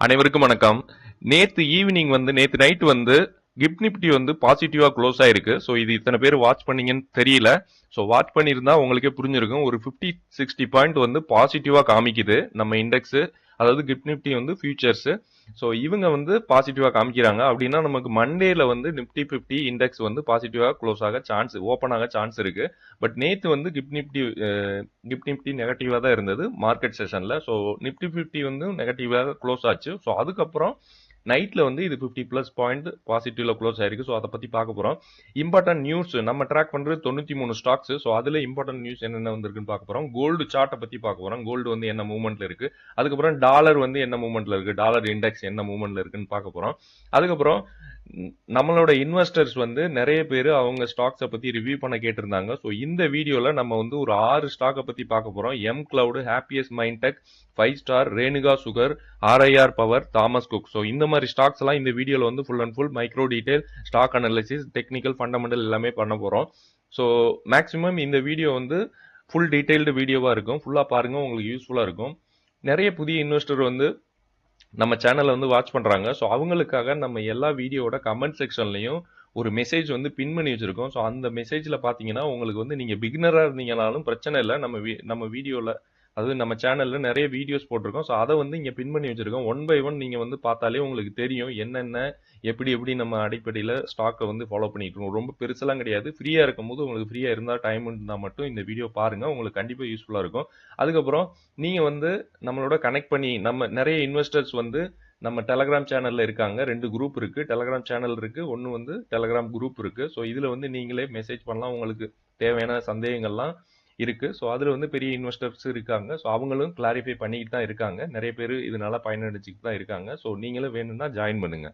அனைவருக்கும் வணக்கம். நேத்து நைட் வந்து கிஃப்ட் நிப்டி வந்து பாசிட்டிவா க்ளோஸ் ஆயிருக்கு. ஸோ இது இத்தனை பேர் வாட்ச் பண்ணீங்கன்னு தெரியல. ஸோ வாட்ச் பண்ணியிருந்தா உங்களுக்கே புரிஞ்சிருக்கும். ஒரு 50-60 பாயிண்ட் வந்து பாசிட்டிவா காமிக்குது நம்ம இண்டெக்ஸ். அதாவது கிஃப்ட் நிப்டி வந்து ஃபியூச்சர்ஸ். ஸோ இவங்க வந்து பாசிட்டிவா காமிக்கிறாங்க அப்படின்னா நமக்கு மண்டேல வந்து நிப்டி 50 இண்டெக்ஸ் வந்து பாசிட்டிவா க்ளோஸ் ஆக சான்ஸ், ஓப்பன் ஆக சான்ஸ் இருக்கு. பட் நேத்து வந்து கிஃப்ட் நிப்டி நெகட்டிவா தான் இருந்தது மார்க்கெட் செஷன்ல. ஸோ நிப்டி 50 வந்து நெகட்டிவாக க்ளோஸ் ஆச்சு. ஸோ அதுக்கப்புறம் நைட்ல வந்து இது 50 பிளஸ் பாயிண்ட் பாசிட்டிவ்ல க்ளோஸ் ஆயிருக்கு. ஸோ அதை பத்தி பார்க்க போறோம். இம்பார்ட்டன்ட் நியூஸ் நம்ம ட்ராக் பண்றது 93 ஸ்டாக்ஸ். ஸோ அதுல இம்பார்ட்டன்ட் நியூஸ் என்னென்ன வந்திருக்குன்னு பார்க்க போறோம். கோல்டு சார்ட்டை பத்தி பார்க்க போறோம். கோல்டு வந்து என்ன மூவ்மெண்ட்ல இருக்கு, அதுக்கப்புறம் டாலர் வந்து என்ன மூவ்மெண்ட்ல இருக்கு, டாலர் இண்டெக்ஸ் என்ன மூவ்மெண்ட்ல இருக்குன்னு பார்க்க போறோம். அதுக்கப்புறம் நம்மளோட இன்வெஸ்டர்ஸ் வந்து நிறைய பேர் அவங்க ஸ்டாக்ஸை பத்தி ரிவ்யூ பண்ண கேட்டிருந்தாங்க. ஸோ இந்த வீடியோல நம்ம வந்து ஒரு 6 ஸ்டாக்கை பத்தி பார்க்க போறோம். M cloud, happiest Mindtech, 5 star, Renuka sugar, RIR power, Thomas Cook. So இந்த மாதிரி ஸ்டாக்ஸ் எல்லாம் இந்த வீடியோல வந்து full and full micro detail, stock analysis, technical, fundamental எல்லாமே பண்ண போறோம். ஸோ மேக்ஸிமம் இந்த வீடியோ வந்து ஃபுல் டீடைல்டு வீடியோவா இருக்கும். ஃபுல்லா பாருங்க, உங்களுக்கு யூஸ்ஃபுல்லா இருக்கும். நிறைய புதிய இன்வெஸ்டர் வந்து நம்ம சேனலை வந்து வாட்ச் பண்றாங்க. ஸோ அவங்களுக்காக நம்ம எல்லா வீடியோவோட கமெண்ட் செக்ஷன்லையும் ஒரு மெசேஜ் வந்து பின் பண்ணி வச்சிருக்கோம். ஸோ அந்த மெசேஜ்ல பாத்தீங்கன்னா உங்களுக்கு வந்து நீங்க பிகினரா இருந்தீங்கனாலும் பிரச்சனை இல்லை. நம்ம வீடியோல, அதாவது நம்ம சேனல்ல நிறைய வீடியோஸ் போட்டிருக்கோம். ஸோ அதை வந்து இங்க பின் பண்ணி வச்சிருக்கோம். ஒன் பை ஒன் நீங்க வந்து பார்த்தாலே உங்களுக்கு தெரியும் என்னென்ன எப்படி எப்படி நம்ம அடிப்படையில் ஸ்டாக்கை வந்து ஃபாலோ பண்ணிட்டு இருக்கோம். ரொம்ப பெருசெல்லாம் கிடையாது. ஃப்ரீயா இருக்கும்போது உங்களுக்கு ஃப்ரீயா இருந்தா டைம் இருந்தால் மட்டும் இந்த வீடியோ பாருங்க, உங்களுக்கு கண்டிப்பா யூஸ்ஃபுல்லா இருக்கும். அதுக்கப்புறம் நீங்க வந்து நம்மளோட கனெக்ட் பண்ணி, நம்ம நிறைய இன்வெஸ்டர்ஸ் வந்து நம்ம டெலகிராம் சேனல்ல இருக்காங்க. 2 குரூப் இருக்கு. டெலகிராம் சேனல் இருக்கு, ஒன்னு வந்து டெலகிராம் குரூப் இருக்கு. ஸோ இதுல வந்து நீங்களே மெசேஜ் பண்ணலாம், உங்களுக்கு தேவையான சந்தேகங்கள்லாம் இருக்கு. ஸோ அதுல வந்து பெரிய இன்வெஸ்டர்ஸ் இருக்காங்க. ஸோ அவங்களும் கிளாரிஃபை பண்ணிக்கிட்டு தான் இருக்காங்க. நிறைய பேர் இதனால பயனடைஞ்சுக்கிட்டு தான் இருக்காங்க. ஸோ நீங்களும் வேணும்னா ஜாயின் பண்ணுங்க.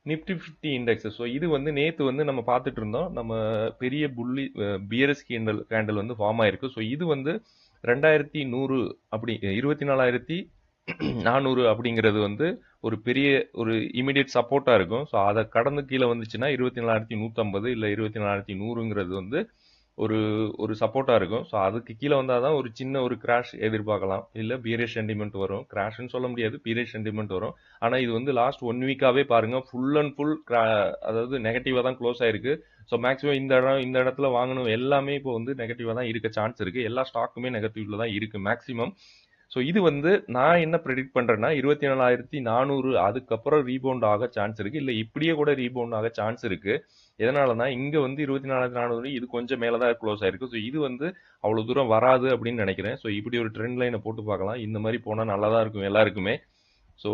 நிப்டி 50 இண்டெக்ஸ். ஸோ இது வந்து நேத்து வந்து நம்ம பார்த்துட்டு இருந்தோம். நம்ம பெரிய புள்ளி பியர்ஸ் கேண்டல் வந்து ஃபார்ம் ஆயிருக்கு. ஸோ இது வந்து 2100 அப்படி 24,400 அப்படிங்கிறது வந்து ஒரு பெரிய ஒரு இமிடியேட் சப்போர்ட்டா இருக்கும். ஸோ அதை கடந்து கீழே வந்துச்சுன்னா 24,150 இல்லை 24,100ங்கிறது வந்து ஒரு ஒரு சப்போர்ட்டா இருக்கும். ஸோ அதுக்கு கீழே வந்தால் தான் ஒரு சின்ன ஒரு கிராஷ் எதிர்பார்க்கலாம். இல்லை பீரிஷ் சென்டிமெண்ட் வரும். கிராஷ்னு சொல்ல முடியாது, பீரிஷ் சென்டிமெண்ட் வரும். ஆனால் இது வந்து லாஸ்ட் 1 வீக்காவே பாருங்க, ஃபுல் அண்ட் ஃபுல் அதாவது நெகட்டிவா தான் க்ளோஸ் ஆயிருக்கு. ஸோ மேக்ஸிமம் இந்த இடத்துல வாங்கணும் எல்லாமே இப்போ வந்து நெகட்டிவா தான் இருக்க சான்ஸ் இருக்கு. எல்லா ஸ்டாக்குமே நெகட்டிவ்ல தான் இருக்கு மேக்ஸிமம். ஸோ இது வந்து நான் என்ன ப்ரெடிக்ட் பண்றேன்னா 24,400 அதுக்கப்புறம் ரீபவுண்ட் ஆக சான்ஸ் இருக்கு. இல்லை இப்படியே கூட ரீபவுண்ட் ஆக சான்ஸ் இருக்கு. எதனாலனா இங்க வந்து 24,400 இது கொஞ்சம் மேலதான் க்ளோஸ் ஆயிருக்கு. ஸோ இது வந்து அவ்வளவு தூரம் வராது அப்படின்னு நினைக்கிறேன். ஸோ இப்படி ஒரு ட்ரெண்ட் லைனை போட்டு பார்க்கலாம். இந்த மாதிரி போனா நல்லா தான் இருக்கும் எல்லாருக்குமே. ஸோ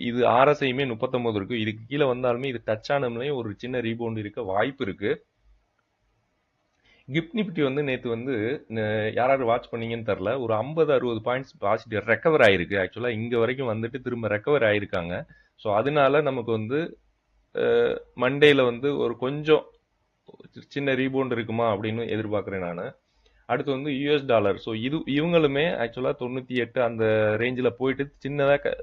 இது ஆர்எஸ்ஐயுமே 39 இருக்கு. இதுக்கு கீழே வந்தாலுமே இது டச் ஆனமே ஒரு சின்ன ரீபவுண்ட் இருக்க வாய்ப்பு இருக்கு. கிஃப்ட் நிப்டி வந்து நேற்று வந்து யாராவது வாட்ச் பண்ணீங்கன்னு தெரில, ஒரு 50-60 பாயிண்ட்ஸ் பாசிட்டிவ் ரெக்கவர் ஆயிருக்கு. ஆக்சுவலா இங்க வரைக்கும் வந்துட்டு திரும்ப ரெக்கவர் ஆயிருக்காங்க. ஸோ அதனால நமக்கு வந்து மண்டேல வந்து ஒரு கொஞ்சம் சின்ன ரீபவுண்ட் இருக்குமா அப்படின்னு எதிர்பார்க்கிறேன் நான். அடுத்து வந்து யூஎஸ் டாலர். ஸோ இவங்களுமே ஆக்சுவலா 98 அந்த ரேஞ்சில் போயிட்டு சின்னதாக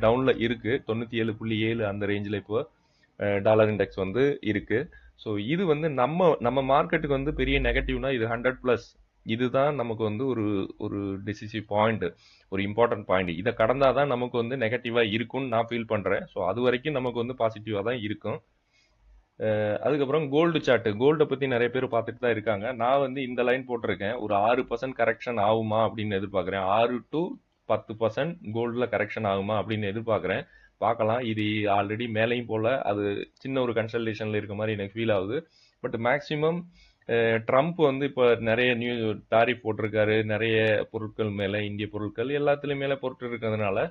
டவுன்ல இருக்கு. 97.7 அந்த ரேஞ்சில் இப்போ டாலர் இண்டெக்ஸ் வந்து இருக்கு. ஸோ இது வந்து நம்ம மார்க்கெட்டுக்கு வந்து பெரிய நெகட்டிவ்னா இது 100+. இதுதான் நமக்கு வந்து ஒரு ஒரு டிசிசிவ் பாயிண்ட், ஒரு இம்பார்ட்டன்ட் பாயிண்ட். இதை கடந்தாதான் நமக்கு வந்து நெகட்டிவா இருக்கும்னு நான் ஃபீல் பண்றேன். ஸோ அது வரைக்கும் நமக்கு வந்து பாசிட்டிவா தான் இருக்கும். அதுக்கப்புறம் கோல்டு சார்ட், கோல்டை பத்தி நிறைய பேர் பார்த்துட்டு தான் இருக்காங்க. நான் வந்து இந்த லைன் போட்டிருக்கேன், ஒரு 6% கரெக்ஷன் ஆகுமா அப்படின்னு எதிர்பார்க்கிறேன். 6-10% கோல்டுல கரெக்ஷன் ஆகுமா அப்படின்னு எதிர்பார்க்கிறேன். பார்க்கலாம். இது ஆல்ரெடி மேலையும் போல அது சின்ன ஒரு கன்சல்டேஷன்ல இருக்க மாதிரி எனக்கு ஃபீல் ஆகுது. பட் மேக்சிமம் ட்ரம்ப் வந்து இப்போ நிறைய நியூ டாரிஃப் போட்டிருக்காரு. நிறைய பொருட்கள் மேல, இந்திய பொருட்கள் எல்லாத்துலயும் மேல போட்டு இருக்கிறதுனால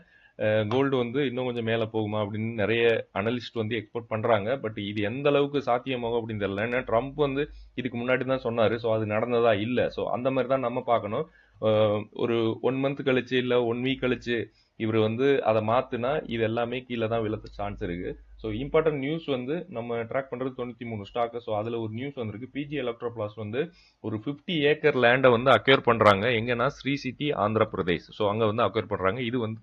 கோல்டு வந்து இன்னும் கொஞ்சம் மேலே போகுமா அப்படின்னு நிறைய அனலிஸ்ட் வந்து எக்ஸ்போர்ட் பண்றாங்க. பட் இது எந்த அளவுக்கு சாத்தியமாகும் அப்படின்னு தெரியல. ஏன்னா ட்ரம்ப் வந்து இதுக்கு முன்னாடி தான் சொன்னாரு. ஸோ அது நடந்ததா இல்லை. ஸோ அந்த மாதிரி தான் நம்ம பார்க்கணும். ஒரு 1 மந்த் கழிச்சு இல்லை 1 வீக் கழிச்சு இவர் வந்து அதை மாத்துனா இது எல்லாமே கீழே தான் விழத்த சான்ஸ் இருக்கு. ஸோ இம்பார்ட்டன்ட் நியூஸ் வந்து நம்ம ட்ராக் பண்றது 93 ஸ்டாக். ஸோ அதுல ஒரு நியூஸ் வந்திருக்கு. பிஜி எலக்ட்ரோபிளாஸ் வந்து ஒரு 50 ஏக்கர் லேண்டை வந்து அக்யூர் பண்றாங்க. எங்கன்னா ஸ்ரீ சிட்டி, ஆந்திர பிரதேஷ். ஸோ அங்க வந்து அக்யூர் பண்றாங்க. இது வந்து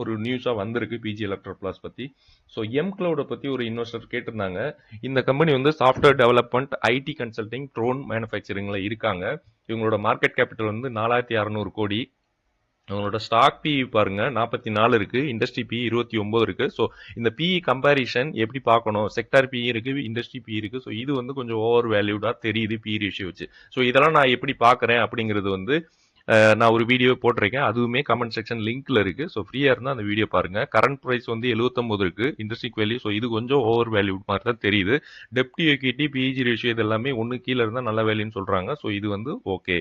ஒரு நியூஸா வந்திருக்கு பிஜி எலக்ட்ரோபிளாஸ் பத்தி. ஸோ எம் கிளவுட பத்தி ஒரு இன்வெஸ்டர் கேட்டிருந்தாங்க. இந்த கம்பெனி வந்து software development, IT consulting, drone மேனுஃபேக்சரிங்ல இருக்காங்க. இவங்களோட மார்க்கெட் கேபிட்டல் வந்து 4,600 கோடி. அவங்களோட ஸ்டாக் பிஇ பாருங்க 44 இருக்கு, இண்டஸ்ட்ரி பிஇ 29 இருக்கு. ஸோ இந்த பிஇ கம்பேரிஷன் எப்படி பார்க்கணும், செக்டார் பிஇ இருக்கு, இண்டஸ்ட்ரி பிஇ இருக்கு. ஸோ இது வந்து கொஞ்சம் ஓவர் வேல்யூடா தெரியுது பிஇ ரேஷியோ வச்சு. ஸோ இதெல்லாம் நான் எப்படி பார்க்குறேன் அப்படிங்கிறது வந்து நான் ஒரு வீடியோ போட்டிருக்கேன், அதுவுமே கமெண்ட் செக்ஷன் லிங்க்ல இருக்கு. ஸோ ஃப்ரீயா இருந்தால் அந்த வீடியோ பாருங்க. கரண்ட் ப்ரைஸ் வந்து 79 இருக்கு, இண்டஸ்ட்ரிக் வேல்யூ. ஸோ இது கொஞ்சம் ஓவர் வேல்யூ மாதிரி தான் தெரியுது. டெப்ட் ஈக்விட்டி பிஇஜி ரேஷியோ இது எல்லாமே ஒன்று கீழே இருந்தால் நல்ல வேல்யூன்னு சொல்றாங்க. ஸோ இது வந்து ஓகே.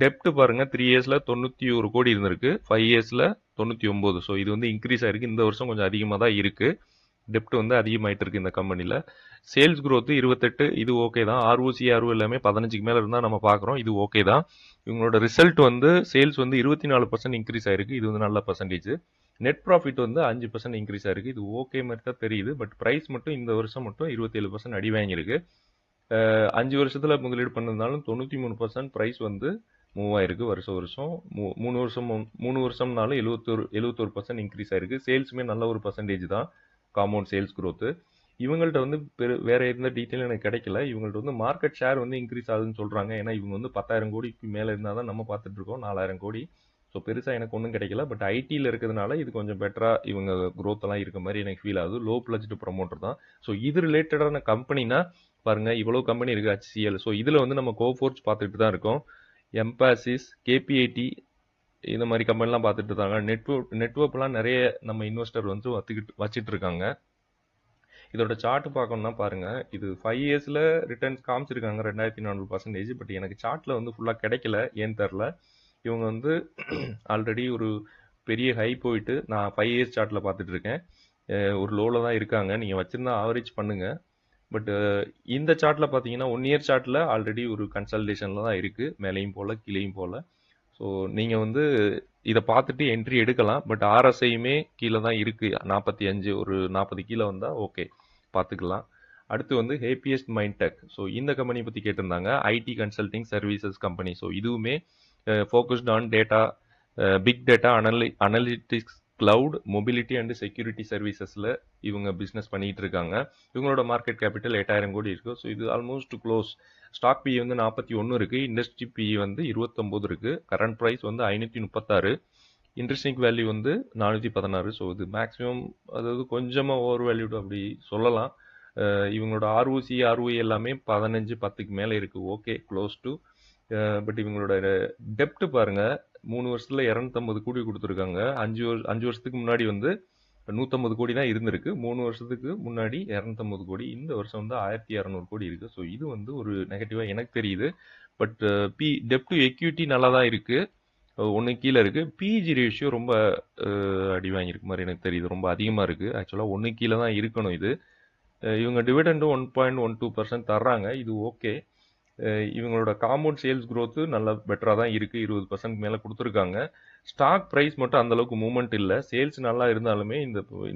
டெப்ட் பாருங்க 3 இயர்ஸ்ல 91 கோடி இருந்திருக்கு, 5 இயர்ஸ்ல 99. ஸோ இது வந்து இன்க்ரீஸ் ஆயிருக்கு. இந்த வருஷம் கொஞ்சம் அதிகமாக தான் இருக்கு. டெப்ட் வந்து அதிகமாயிட்டு இருக்கு இந்த கம்பெனியில். சேல்ஸ் growth 28, இது ஓகே தான். ஆர்ஓசி ஆர்ஓ எல்லாமே 15க்கு மேலே இருந்தால் நம்ம பார்க்குறோம், இது ஓகே தான். இவங்களோட ரிசல்ட் வந்து சேல்ஸ் வந்து 24% இன்க்ரீஸ் ஆயிருக்கு, இது வந்து நல்ல பர்சன்டேஜ். நெட் ப்ராஃபிட் வந்து 5% இன்க்ரீஸ் ஆயிருக்கு, இது ஓகே மாதிரி தான் தெரியுது. பட் ப்ரைஸ் மட்டும் இந்த வருஷம் மட்டும் 27% அடி வாங்கியிருக்கு. 5 வருஷத்துல முதலீடு பண்ணதுனாலும் 93% ப்ரைஸ் வந்து மூவ் ஆயிருக்கு வருஷம் வருஷம். 3 வருஷம்னாலும் 71% இன்க்ரீஸ் ஆயிருக்கு. சேல்ஸுமே நல்ல ஒரு பர்சன்டேஜ் தான், காம்பவுண்ட் சேல்ஸ் growth. இவங்கள்ட்ட வந்து வேற எந்த டீட்டெயிலும் எனக்கு கிடைக்கல. இவங்கள்ட்ட வந்து மார்க்கெட் ஷேர் வந்து இன்க்ரீஸ் ஆகுதுன்னு சொல்றாங்க. ஏன்னா இவங்க வந்து 10,000 கோடிக்கு மேல இருந்தால் தான் நம்ம பார்த்துட்டு இருக்கோம், 4,000 கோடி. ஸோ பெருசாக எனக்கு ஒன்றும் கிடைக்கல. பட் ஐடியில் இருக்கிறதுனால இது கொஞ்சம் பெட்டராக இவங்க growth எல்லாம் இருக்க மாதிரி எனக்கு ஃபீல் ஆகுது. லோ பிளஜ்டு ப்ரொமோட்டர் தான். ஸோ இது ரிலேட்டடான கம்பெனினா பாருங்க, இவ்வளவு கம்பெனி இருக்கு HCL. ஸோ இதுல வந்து நம்ம கோஃபோர்ஸ் பார்த்துட்டு தான் இருக்கோம், எம்பாசிஸ், கேபிஐடி, இந்த மாதிரி கம்பெனிலாம் பார்த்துட்டு இருக்காங்க. நெட்வொர்க்லாம் நிறைய நம்ம இன்வெஸ்டர் வந்து வச்சுட்டு இருக்காங்க. இதோட சார்ட் பார்க்கணும்னா பாருங்க, இது 5 இயர்ஸ்ல ரிட்டர்ன்ஸ் காமிச்சிருக்காங்க 2400%. பட் எனக்கு சார்ட்ல வந்து ஃபுல்லா கிடைக்கல, ஏன்னு தெரில. இவங்க வந்து ஆல்ரெடி ஒரு பெரிய ஹை போயிட்டு நான் 5 இயர்ஸ் சார்ட்ல பார்த்துட்டு இருக்கேன். ஒரு லோல தான் இருக்காங்க. நீங்க வச்சிருந்தா ஆவரேஜ் பண்ணுங்க. பட் இந்த சார்ட்ல பார்த்தீங்கன்னா 1 இயர் சார்ட்ல ஆல்ரெடி ஒரு கன்சல்டேஷன்ல தான் இருக்கு, மேலேயும் போல கீழேயும் போல. ஸோ நீங்கள் வந்து இதை பார்த்துட்டு என்ட்ரி எடுக்கலாம். பட் ஆர்எஸ்ஐயுமே கீழே தான் இருக்கு, 45, ஒரு 40 கீழே வந்தால் ஓகே பார்த்துக்கலாம். அடுத்து வந்து ஹேப்பியஸ்ட் மைண்ட்-டெக். ஸோ இந்த கம்பெனி பற்றி கேட்டிருந்தாங்க, IT consulting services company. So இதுவுமே focused on data, big data analytics, cloud, mobility and security சர்வீசஸில் இவங்க பிஸ்னஸ் பண்ணிட்டு இருக்காங்க. இவங்களோட மார்க்கெட் கேபிட்டல் 8,000 கோடி இருக்கு. ஸோ இது ஆல்மோஸ்ட் க்ளோஸ். ஸ்டாக் பிஇ வந்து 41 இருக்கு, இண்டஸ்ட்ரி பிஇ வந்து 29 இருக்கு, கரண்ட் ப்ரைஸ் வந்து 536, இன்ட்ரெஸ்டிங் வேல்யூ வந்து 416. ஸோ இது மேக்ஸிமம், அதாவது கொஞ்சமாக ஓவர் வேல்யூடு அப்படி சொல்லலாம். இவங்களோட ஆர்ஓசி ஆர்ஓஐ எல்லாமே 15, 10க்கு மேலே இருக்கு, ஓகே க்ளோஸ் டு. பட் இவங்களோட டெப்ட் பாருங்க, 3 வருஷத்துல 250 கோடி கொடுத்துருக்காங்க. 5 வருஷத்துக்கு முன்னாடி வந்து 150 கோடி தான் இருந்திருக்கு. 3 வருஷத்துக்கு முன்னாடி 250 கோடி, இந்த வருஷம் வந்து 1200 கோடி இருக்கு. ஸோ இது வந்து ஒரு நெகட்டிவா எனக்கு தெரியுது. பட் டெப்ட் டு எக்யூட்டி நல்லா தான் இருக்கு, ஒன்று கீழே இருக்கு. பிஜி ரேஷியோ ரொம்ப அடி வாங்கியிருக்கு மாதிரி எனக்கு தெரியுது, ரொம்ப அதிகமாக இருக்கு. ஆக்சுவலாக ஒன்று கீழே தான் இருக்கணும் இது. இவங்க டிவிடெண்டும் 1.12% தர்றாங்க, இது ஓகே. இவங்களோட காம்பவுண்ட் சேல்ஸ் growth நல்லா பெட்டராக தான் இருக்குது, 20% மேலே கொடுத்துருக்காங்க. ஸ்டாக் ப்ரைஸ் மட்டும் அந்தளவுக்கு மூவ்மெண்ட் இல்லை. சேல்ஸ் நல்லா இருந்தாலுமே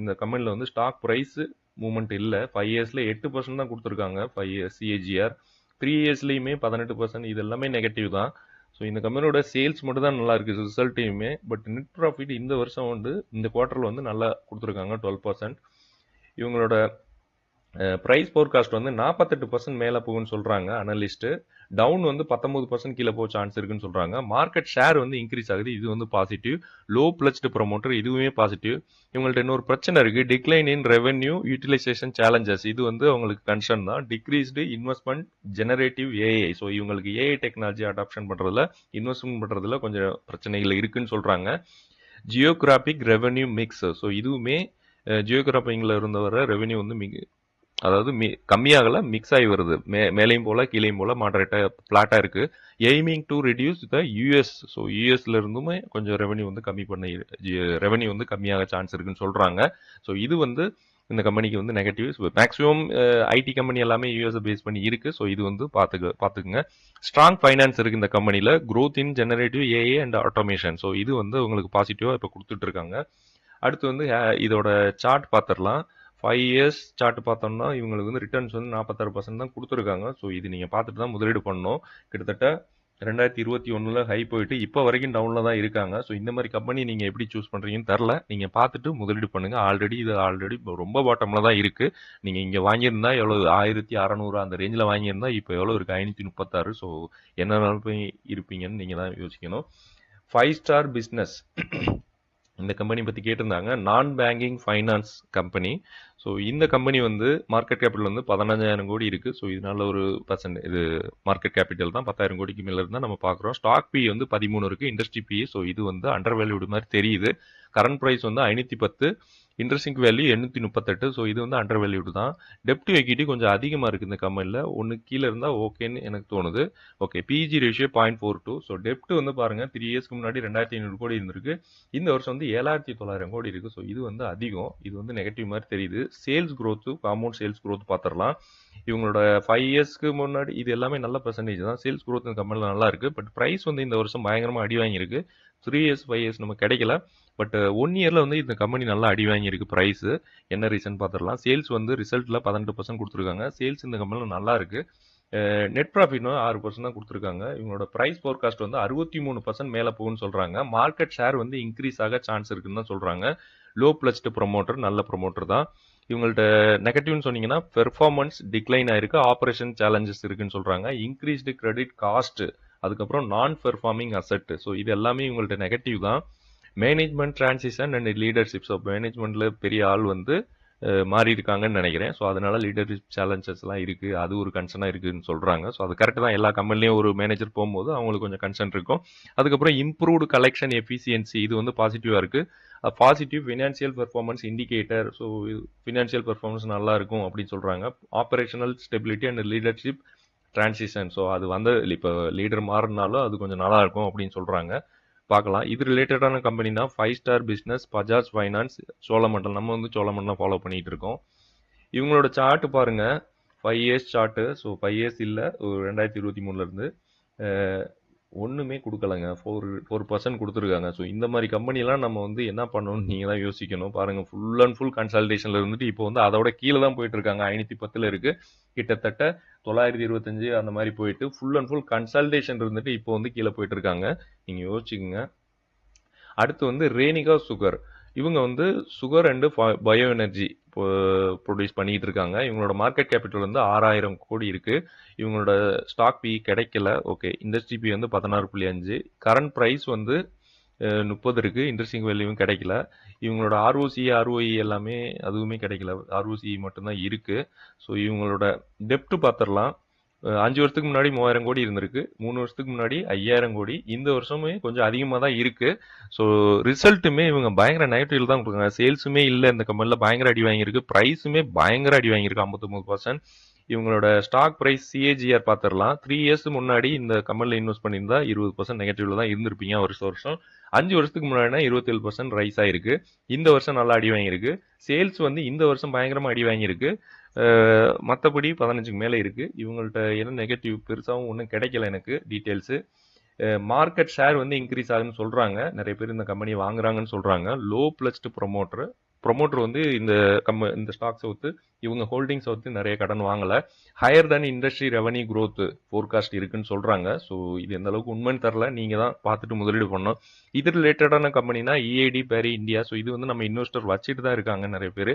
இந்த கம்பெனியில் வந்து ஸ்டாக் ப்ரைஸ் மூவ்மெண்ட் இல்லை. 5 இயர்ஸில் 8% தான் கொடுத்துருக்காங்க, 5 இயர்ஸ் CAGR. 3 இயர்ஸ்லேயுமே 18%, இது எல்லாமே நெகட்டிவ் தான். ஸோ இந்த கம்பெனியோட சேல்ஸ் மட்டும் தான் நல்லா இருக்குது ரிசல்ட்டையுமே. பட் நெட் ப்ராஃபிட் இந்த வருஷம் வந்து இந்த குவார்ட்டரில் வந்து நல்லா கொடுத்துருக்காங்க, 12%. இவங்களோட ப்ரைஸ் ஃபோர்காஸ்ட் வந்து 48% மேலே போகும்னு சொல்கிறாங்க அனலிஸ்ட்டு. டவுன் வந்து 19% கீழே போக சான்ஸ் இருக்குன்னு சொல்கிறாங்க. மார்க்கெட் ஷேர் வந்து இன்க்ரீஸ் ஆகுது, இது வந்து பாசிட்டிவ். லோ பிளச்டு ப்ரொமோட்டர், இதுவுமே பாசிட்டிவ். இவங்கள்ட்ட இன்னொரு பிரச்சனை இருக்குது, decline in revenue utilisation challenges. இது வந்து அவங்களுக்கு கன்சர்ன் தான். Decreased investment generative AI. So இவங்களுக்கு ஏஐ டெக்னாலஜி அடாப்ஷன் பண்ணுறதுல, இன்வெஸ்ட்மெண்ட் பண்ணுறதுல கொஞ்சம் பிரச்சனைகள் இருக்குன்னு சொல்கிறாங்க. Geographic revenue mix. ஸோ இதுவுமே ஜியோகிராபிக்கில் இருந்த வர ரெவென்யூ வந்து அதாவது கம்மியாகல, மிக்ஸ் ஆகி வருது, மேலையும் போல கீழையும் போல மாடரேட்டாக ஃப்ளாட்டாக இருக்கு. Aiming to reduce the US. So யூஎஸ்ல இருந்துமே கொஞ்சம் ரெவென்யூ வந்து ரெவென்யூ வந்து கம்மியாக சான்ஸ் இருக்குன்னு சொல்றாங்க. ஸோ இது வந்து இந்த கம்பெனிக்கு வந்து நெகட்டிவ். மேக்ஸிமம் ஐடி கம்பெனி எல்லாமே யூஎஸ் பேஸ் பண்ணி இருக்கு. ஸோ இது வந்து பார்த்துக்குங்க. ஸ்ட்ராங் ஃபைனான்ஸ் இருக்கு இந்த கம்பெனியில், growth in generative AI and automation. So இது வந்து உங்களுக்கு பாசிட்டிவாக இப்போ கொடுத்துட்டு இருக்காங்க. அடுத்து வந்து இதோட சார்ட் பார்த்துடலாம். 5 இயர்ஸ் சார்ட் பார்த்தோம்னா இவங்களுக்கு வந்து ரிட்டர்ன்ஸ் வந்து 46% தான் கொடுத்துருக்காங்க. ஸோ இது நீங்கள் பார்த்துட்டு தான் முதலீடு பண்ணணும். கிட்டத்தட்ட 2021 ஹை போயிட்டு இப்போ வரைக்கும் டவுனில் தான் இருக்காங்க. ஸோ இந்த மாதிரி கம்பெனி நீங்கள் எப்படி சூஸ் பண்ணுறீங்கன்னு தெரில. நீங்கள் பார்த்துட்டு முதலீடு பண்ணுங்கள். இது ஆல்ரெடி ரொம்ப பாட்டமில் தான் இருக்குது. நீங்கள் இங்கே வாங்கியிருந்தா எவ்வளோ, 1600 அந்த ரேஞ்சில் வாங்கியிருந்தா இப்போ எவ்வளோ இருக்குது, 536. ஸோ என்ன நிலைமை இருப்பீங்கன்னு நீங்கள் தான் யோசிக்கணும். ஃபைவ் ஸ்டார் பிஸ்னஸ் இந்த கம்பெனி பற்றி கேட்டிருந்தாங்க. நான் பேங்கிங் ஃபைனான்ஸ் கம்பெனி. ஸோ இந்த கம்பெனி வந்து மார்க்கெட் கேபிட்டல் வந்து 15,000 கோடி இருக்குது. ஸோ இதனால ஒரு இது மார்க்கெட் கேபிட்டல் தான் 10,000 கோடிக்கு மேலே இருந்தால் நம்ம பார்க்குறோம். ஸ்டாக் பி வந்து 13 இருக்குது, இண்டஸ்ட்ரி பி. ஸோ இது வந்து அண்டர் வேல்யூடு மாதிரி தெரியுது. கரண்ட் ப்ரைஸ் வந்து 510, இன்ட்ரெஸ்டிங் வேல்யூ 838. ஸோ இது வந்து அண்டர் வேல்யூடு தான். டெப்ட் டு எக்விட்டி கொஞ்சம் அதிகமாக இருக்குது இந்த கம்பெனியில். ஒன்று கீழே இருந்தால் ஓகேன்னு எனக்கு தோணுது. Okay, PG ratio 0.42. ஸோ டெப்ட் வந்து பாருங்கள் 3 இயர்ஸ்க்கு முன்னாடி 2,500 கோடி இருந்திருக்கு. இந்த வருஷம் வந்து 7,900 கோடி இருக்குது. ஸோ இது வந்து அதிகம். இது வந்து நெகட்டிவ் மாதிரி தெரியுது. Sales growth, compound sales growth பார்த்துடலாம். இவங்களோட 5 இயர்ஸ்க்கு முன்னாடி இது எல்லாமே நல்ல பர்சன்டேஜ் தான். சேல்ஸ் க்ரோத் இந்த கம்பெனியில் நல்லா இருக்குது. பட் ப்ரைஸ் வந்து இந்த வருஷம் பயங்கரமாக அடி வாங்கியிருக்கு. 3 இயர்ஸ் 5 இயர்ஸ் நம்ம கிடைக்கல. பட் 1 இயரில் வந்து இந்த கம்பெனி நல்லா அடி வாங்கியிருக்கு ப்ரைஸு. என்ன ரீசன் பார்த்துடலாம். சேல்ஸ் வந்து ரிசல்ட்டில் 18% கொடுத்துருக்காங்க. சேல்ஸ் இந்த கம்பெனியில் நல்லா இருக்குது. நெட் ப்ராஃபிட்னு 6% தான் கொடுத்துருக்காங்க. இவங்களோட ப்ரைஸ் ஃபோர்காஸ்ட் வந்து 63% மேலே போகும்னு சொல்கிறாங்க. மார்க்கெட் ஷேர் வந்து இன்க்ரீஸ் ஆக சான்ஸ் இருக்குன்னு தான் சொல்கிறாங்க. லோ பிளஸ்டு ப்ரொமோட்டர், நல்ல ப்ரொமோட்டர் தான். இவங்கள்ட்ட நெகட்டிவ்னு சொன்னீங்கன்னா பெர்ஃபார்மன்ஸ் டிக்ளைன் ஆயிருக்கு, ஆப்ரேஷன் சேலஞ்சஸ் இருக்குன்னு சொல்கிறாங்க. இன்க்ரீஸ்டு கிரெடிட் காஸ்ட், அதுக்கப்புறம் நான் பெர்ஃபார்மிங் அசெட். ஸோ இது எல்லாமே இவங்கள்ட்ட நெகட்டிவ் தான். Management transition and leadership. So மேனேஜ்மெண்ட்டில் பெரிய ஆள் வந்து மாறி இருக்காங்கன்னு நினைக்கிறேன். ஸோ அதனால லீடர்ஷிப் சேலஞ்சஸ்லாம் இருக்குது, அது ஒரு கன்சர்னாக இருக்குதுன்னு சொல்கிறாங்க. ஸோ அது கரெக்ட் தான். எல்லா கம்பெனிலையும் ஒரு மேனேஜர் போகும்போது அவங்களுக்கு கொஞ்சம் கன்சர்ன் இருக்கும். அதுக்கப்புறம் இம்ப்ரூவ்டு கலெக்ஷன் எஃபிஷியன்சி, இது வந்து பாசிட்டிவாக இருக்குது. Positive financial performance indicator. So financial performance நல்லா இருக்கும் அப்படின்னு சொல்கிறாங்க. Operational stability and leadership transition. So அது வந்து இப்போ லீடர் மாறினாலும் அது கொஞ்சம் நல்லா இருக்கும் அப்படின்னு சொல்கிறாங்க. பார்க்கலாம். இது ரிலேட்டடான கம்பெனி தான் 5 star business, Bajaj finance, Cholamandalam. நம்ம வந்து சோழமண்டலம் ஃபாலோ பண்ணிட்டு இருக்கோம். இவங்களோட சார்ட் பாருங்க, 5 இயர்ஸ் சார்ட்டு. ஸோ 5 இயர்ஸ் இல்லை, 2023 ஒன்றுமே கொடுக்கலங்க. 4% கொடுத்துருக்காங்க. ஸோ இந்த மாதிரி கம்பெனிலாம் நம்ம வந்து என்ன பண்ணணும்னு நீங்கள் தான் யோசிக்கணும். பாருங்கள், ஃபுல் அண்ட் ஃபுல் கன்சல்டேஷனில் இருந்துட்டு இப்போ வந்து அதோட கீழே தான் போயிட்டு இருக்காங்க. 510 இருக்குது. கிட்டத்தட்ட 925 அந்த மாதிரி போயிட்டு ஃபுல் அண்ட் ஃபுல் கன்சல்டேஷன் இருந்துட்டு இப்போ வந்து கீழே போயிட்டு இருக்காங்க. நீங்கள் யோசிச்சுங்க. அடுத்து வந்து ரேனிகா சுகர். இவங்க வந்து sugar and bio energy produce பண்ணிட்டு இருக்காங்க. இவங்களோட மார்க்கெட் கேபிட்டல் வந்து 6,000 கோடி இருக்கு. இவங்களோட ஸ்டாக் பி கிடைக்கல. ஓகே, இண்டஸ்ட்ரி பி வந்து 16.5. கரண்ட் ப்ரைஸ் வந்து 30 இருக்கு. இன்ட்ரெஸ்டிங் வேல்யூவும் கிடைக்கல. இவங்களோட ஆர்ஓசி, ஆர்ஓஇ எல்லாமே அதுவுமே கிடைக்கல. ஆர்ஓசி மட்டும்தான் இருக்கு. ஸோ இவங்களோட டெப்ட் பார்த்துடலாம். 5 வருஷத்துக்கு முன்னாடி 3,000 கோடி இருந்திருக்கு. 3 வருஷத்துக்கு முன்னாடி 5,000 கோடி. இந்த வருஷமே கொஞ்சம் அதிகமாக தான் இருக்கு. ஸோ ரிசல்ட்டுமே இவங்க பயங்கர நெகட்டிவ் தான் கொடுக்குறாங்க. சேல்ஸுமே இல்லை இந்த கம்பெனியில், பயங்கர அடி வாங்கியிருக்கு. ப்ரைஸுமே பயங்கர அடி வாங்கியிருக்கு, 59%. இவங்களோட ஸ்டாக் ப்ரைஸ் சிஏஜிஆர் பார்த்துடலாம். 3 இயர்ஸ் முன்னாடி இந்த கம்பெனியில் இன்வெஸ்ட் பண்ணியிருந்தா 20% நெகட்டிவ்ல தான் இருந்திருப்பீங்க வருஷம். 5 வருஷத்துக்கு முன்னாடினா 27% ரைஸ் ஆயிருக்கு. இந்த வருஷம் நல்லா அடி வாங்கியிருக்கு. சேல்ஸ் வந்து இந்த வருஷம் பயங்கரமாக அடி வாங்கியிருக்கு. மற்றபடி 15க்கு மேலே இருக்குது. இவங்கள்ட்ட என்ன நெகட்டிவ் பெருசாகவும் ஒன்றும் கிடைக்கல எனக்கு டீட்டெயில்ஸு. மார்க்கெட் ஷேர் வந்து இன்க்ரீஸ் ஆகுதுன்னு சொல்கிறாங்க. நிறைய பேர் இந்த கம்பெனியை வாங்குறாங்கன்னு சொல்கிறாங்க. லோ பிளஸ்டு ப்ரொமோட்டர் வந்து இந்த ஸ்டாக்ஸை ஒத்து, இவங்க ஹோல்டிங்ஸை ஒத்து நிறைய கடன் வாங்கலை. Higher than industry revenue growth forecast இருக்குன்னு சொல்கிறாங்க. ஸோ இது எந்த அளவுக்கு உண்மைன்னு தெரில, நீங்கள் தான் பார்த்துட்டு முதலீடு பண்ணணும். இது ரிலேட்டடான கம்பெனினா இஏடி பேரி இந்தியா. ஸோ இது வந்து நம்ம இன்வெஸ்டர் வச்சுட்டு தான் இருக்காங்க நிறைய பேர்.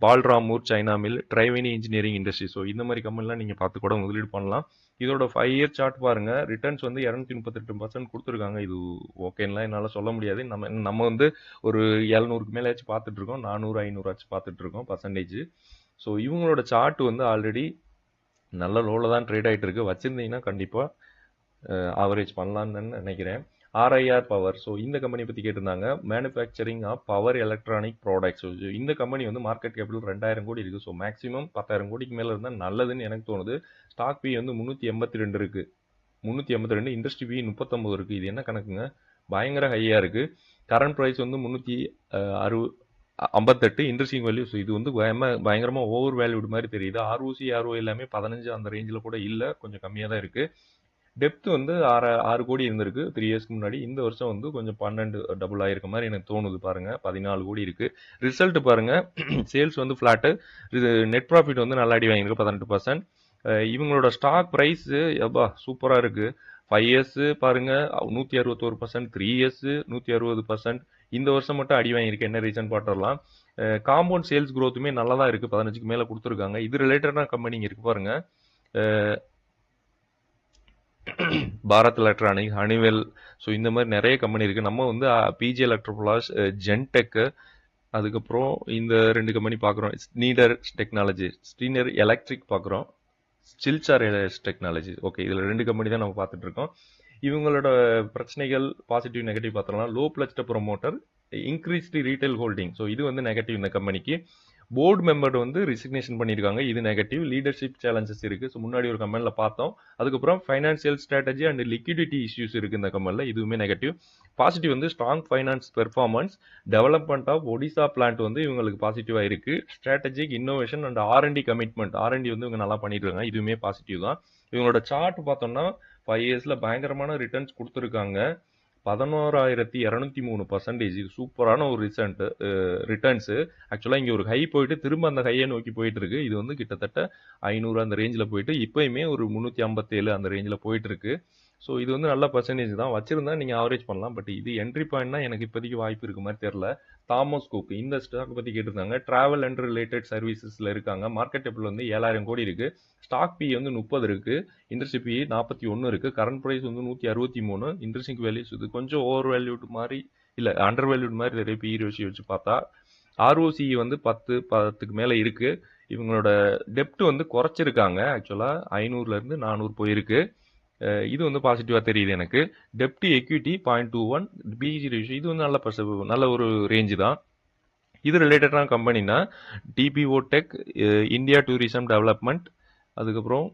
Balrampur, Chini mill, Triveni engineering industry. So இந்த மாதிரி கம்பெனிலாம் நீங்கள் பார்த்து கூட முதலீடு பண்ணலாம். இதோட 5 இயர் சார்ட் பாருங்கள். ரிட்டர்ன்ஸ் வந்து 238% கொடுத்துருக்காங்க. இது ஓகேலாம் என்னால் சொல்ல முடியாது. நம்ம வந்து ஒரு 700க்கு மேலே ஆச்சு பார்த்துட்ருக்கோம். 400, 500 ஆச்சு பார்த்துட்ருக்கோம் பர்சன்டேஜ். ஸோ இவங்களோட சார்ட் வந்து ஆல்ரெடி நல்ல லோவில் தான் ட்ரேட் ஆகிட்டு இருக்கு. வச்சுருந்தீங்கன்னா கண்டிப்பாக ஆவரேஜ் பண்ணலான்னு நினைக்கிறேன். ஆர்ஐஆர் பவர். ஸோ இந்த கம்பெனி பற்றி கேட்டிருந்தாங்க. Manufacturing of power electronic products. So இந்த கம்பெனி வந்து மார்க்கெட் கேபிட்டல் 2,000 கோடி இருக்குது. ஸோ மேக்ஸிமம் 10,000 கோடிக்கு மேலே இருந்தால் நல்லதுன்னு எனக்கு தோணுது. ஸ்டாக் பி வந்து 382 இருக்குது. 382. இண்டஸ்ட்ரி பி 39 இருக்குது. இது என்ன கணக்குங்க, பயங்கர ஹையாக இருக்குது. கரண்ட் ப்ரைஸ் வந்து 358. Interesting value. ஸோ இது வந்து பயங்கரமாக ஓவர் வேல்யூடு மாதிரி தெரியுது. ஆர்ஓசி, ஆர்ஓ எல்லாமே 15 அந்த ரேஞ்சில் கூட இல்லை, கொஞ்சம் கம்மியாக தான் இருக்குது. டெப்த் வந்து 6 கோடி இருந்திருக்கு 3 இயர்ஸ்க்கு முன்னாடி. இந்த வருஷம் வந்து கொஞ்சம் 12 டபுள் ஆயிருக்க மாதிரி எனக்கு தோணுது. பாருங்க, 14 கோடி இருக்கு. ரிசல்ட் பாருங்க, சேல்ஸ் வந்து ஃபிளாட்டு. இது நெட் ப்ராஃபிட் வந்து நல்லா அடி வாங்கியிருக்கு, 18%. இவங்களோட ஸ்டாக் ப்ரைஸ் எப்பா சூப்பராக இருக்கு. 5 இயர்ஸ் பாருங்க 161%, 3 இயர்ஸ் 160%. இந்த வருஷம் மட்டும் அடி வாங்கியிருக்கு. என்ன ரீசன் பார்த்துடலாம். காம்பவுண்ட் சேல்ஸ் க்ரோத்துமே நல்லா தான் இருக்குது, 15க்கு மேலே கொடுத்துருக்காங்க. இது ரிலேட்டடான கம்பெனிங்க இருக்கு பாருங்க. பாரத் எலக்ட்ரானிக், ஹனிவெல், ஸோ இந்த மாதிரி நிறைய கம்பெனி இருக்குது. நம்ம வந்து பிஜி எலக்ட்ரோபிளாஸ், ஜென்டெக், அதுக்கப்புறம் இந்த 2 கம்பெனி பார்க்குறோம். ஸ்னீடர் டெக்னாலஜி, ஸ்ரீனர் எலக்ட்ரிக் பார்க்குறோம், சில்சார் டெக்னாலஜி. ஓகே, இதில் 2 கம்பெனி தான் நம்ம பார்த்துட்டு இருக்கோம். இவங்களோட பிரச்சனைகள் பாசிட்டிவ் நெகட்டிவ் பார்த்தோம்னா, low pledged promoter, increased retail holding, so இது வந்து நெகட்டிவ் இந்த கம்பெனிக்கு. போர்டு மெம்பர் வந்து ரிசிக்னேஷன் பண்ணியிருக்காங்க, இது நெகட்டிவ். லீடர்ஷிப் சேலஞ்சஸ் இருக்குது, ஸோ முன்னாடி ஒரு கம்பெனியில் பார்த்தோம். அதுக்கப்புறம் financial strategy and liquidity issues இருக்குது இந்த கம்பெனியில், இதுவுமே நெகட்டிவ். பாசிட்டிவ் வந்து strong finance performance, development of Odisha plant வந்து இவங்களுக்கு பாசிட்டிவாக இருக்குது. Strategic innovation and R&D commitment, R&D வந்து இவங்க நல்லா பண்ணிட்டு இருக்காங்க, இதுவுமே பாசிட்டிவ் தான். இவங்களோட சார்ட் பார்த்தோம்னா 5 இயர்ஸில் பயங்கரமான ரிட்டர்ன்ஸ் கொடுத்துருக்காங்க. 11,203%, சூப்பரான ஒரு ரிட்டர்ன்ஸு. ஆக்சுவலாக இங்கே ஒரு ஹை போயிட்டு திரும்ப அந்த ஹையை நோக்கி போயிட்டு இருக்கு. இது வந்து கிட்டத்தட்ட 500 அந்த ரேஞ்சில் போயிட்டு இப்போயுமே ஒரு 357 அந்த ரேஞ்சில் போயிட்டு இருக்கு. ஸோ இது வந்து நல்ல பர்சன்டேஜ் தான், வச்சிருந்தா நீங்கள் ஆவரேஜ் பண்ணலாம். பட் இது என்ட்ரி பாயிண்ட்னா எனக்கு இப்போதைக்கு வாய்ப்பு இருக்கு மாதிரி தெரியல. தாமஸ் குக் இந்த ஸ்டாக் பற்றி கேட்டிருந்தாங்க. டிராவல் அண்ட் ரிலேட்டட் சர்வீசஸில் இருக்காங்க. மார்க்கெட் கேபிள் வந்து 7,000 கோடி இருக்கு. ஸ்டாக் பி வந்து 30 இருக்கு. இன்ட்ரெஸ்ட் பி 41 இருக்கு. கரண்ட் ப்ரைஸ் வந்து 163. இன்ட்ரெஸ்டிங் வேல்யூஸ் இது கொஞ்சம் ஓவர் வேல்யூட் மாதிரி இல்லை, அண்டர் வேல்யூட் மாதிரி நிறைய பி ரேஷியோ வச்சு பார்த்தா. ROCE வந்து 10க்கு மேலே இருக்கு. இவங்களோட டெப்ட் வந்து குறைச்சிருக்காங்க. ஆக்சுவலாக 500லேருந்து 400 போயிருக்கு. இது வந்து பாசிட்டிவாக தெரியுது எனக்கு. டெப்ட் எக்விட்டி 0.21, பிஇ ரேஷியோ இது வந்து நல்ல ஒரு ரேஞ்சு தான். இது ரிலேட்டடான கம்பெனினா TBO tech, India tourism development, அதுக்கப்புறம்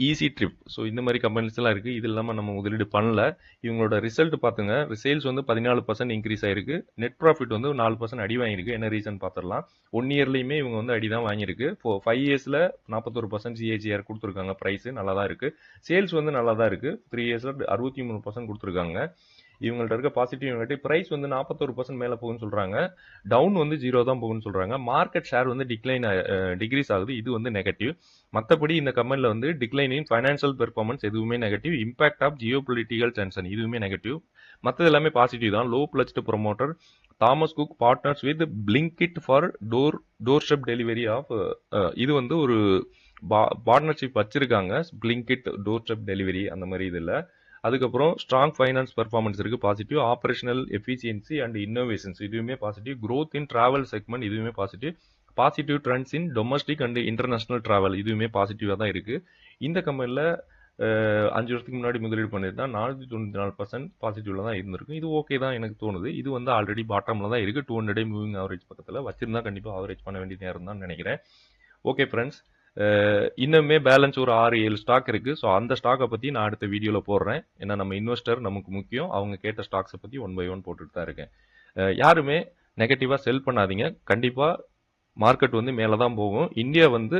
ஈஸி ட்ரிப், ஸோ இந்த மாதிரி கம்பெனிஸ்லாம் இருக்குது. இது இல்லாமல் நம்ம முதலீடு பண்ணல. இவங்களோட ரிசல்ட் பார்த்துங்க, சேல்ஸ் வந்து 14% இன்க்ரீஸ் ஆயிருக்கு. நெட் ப்ராஃபிட் வந்து 4% அடி வாங்கியிருக்கு. என்ன ரீசன் பார்த்துடலாம். 1 இயர்லையுமே இவங்க வந்து அடி தான் வாங்கியிருக்கு. 5 இயர்ஸில் 41% CAGR கொடுத்துருக்காங்க. ப்ரைஸ் நல்லா தான் இருக்குது. சேல்ஸ் வந்து நல்லா தான் இருக்குது. 3 இயர்ஸில் 63% கொடுத்துருக்காங்க. இவங்கள்ட்ட இருக்க பாசிட்டிவ் நெகட்டிவ், ப்ரைஸ் வந்து 41% மேலே போகுன்னு சொல்கிறாங்க. டவுன் வந்து 0 தான் போகுன்னு சொல்கிறாங்க. மார்க்கெட் ஷேர் வந்து டிக்ரீஸ் ஆகுது, இது வந்து நெகட்டிவ். மற்றபடி இந்த கம்பெனியில் வந்து டிக்ளைன் இன் ஃபைனான்சியல் பெர்ஃபார்மன்ஸ் எதுவுமே negative. Impact of geopolitical tension இதுவுமே நெகட்டிவ். மற்றது எல்லாமே பாசிட்டிவ் தான். Low pledged promoter, Thomas Cook partners with Blinkit for doorstep delivery of, இது வந்து ஒரு பார்ட்னர்ஷிப் வச்சிருக்காங்க. பிளிங்கிட் டோர் ஸ்டெப் டெலிவரி அந்த மாதிரி இதில். அதுக்கப்புறம் ஸ்ட்ராங் ஃபைனான்ஸ் பெர்ஃபார்மன்ஸ் இருக்குது, positive. Operational efficiency and innovations இதுவுமே positive. Growth in travel segment இதுவுமே positive. Positive trends in domestic and international travel இதுவுமே பாசிட்டிவாக தான் இருக்குது. இந்த கம்பெனியில் 5 வருஷத்துக்கு முன்னாடி முதலீடு பண்ணியிருந்தா 494% பாசிட்டிவ்ல தான் இருந்திருக்கு. இது ஓகே தான் எனக்கு தோணுது. இது வந்து ஆல்ரெடி பாட்டமில் தான் இருக்குது. 200 மூவிங் ஆவரேஜ் பக்கத்தில் வச்சிருந்தா கண்டிப்பாக ஆவரேஜ் பண்ண வேண்டிய நேரம் தான் நினைக்கிறேன். ஓகே ஃப்ரெண்ட்ஸ், இன்னுமே பேலன்ஸ் ஒரு 6-7 ஸ்டாக் இருக்குது. ஸோ அந்த ஸ்டாக்கை பற்றி நான் அடுத்த வீடியோவில் போடுறேன். ஏன்னா நம்ம இன்வெஸ்டர் நமக்கு முக்கியம். அவங்க கேட்ட ஸ்டாக்ஸை பற்றி 1 by 1 போட்டுட்டு தான் இருக்கேன். யாருமே நெகட்டிவாக செல் பண்ணாதீங்க. கண்டிப்பாக மார்க்கெட் வந்து மேலே தான் போகும். இந்தியா வந்து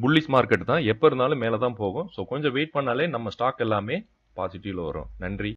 புல்லிஷ் மார்க்கெட் தான், எப்போ இருந்தாலும் மேலே தான் போகும். ஸோ கொஞ்சம் வெயிட் பண்ணாலே நம்ம ஸ்டாக் எல்லாமே பாசிட்டிவ்ல வரும். நன்றி.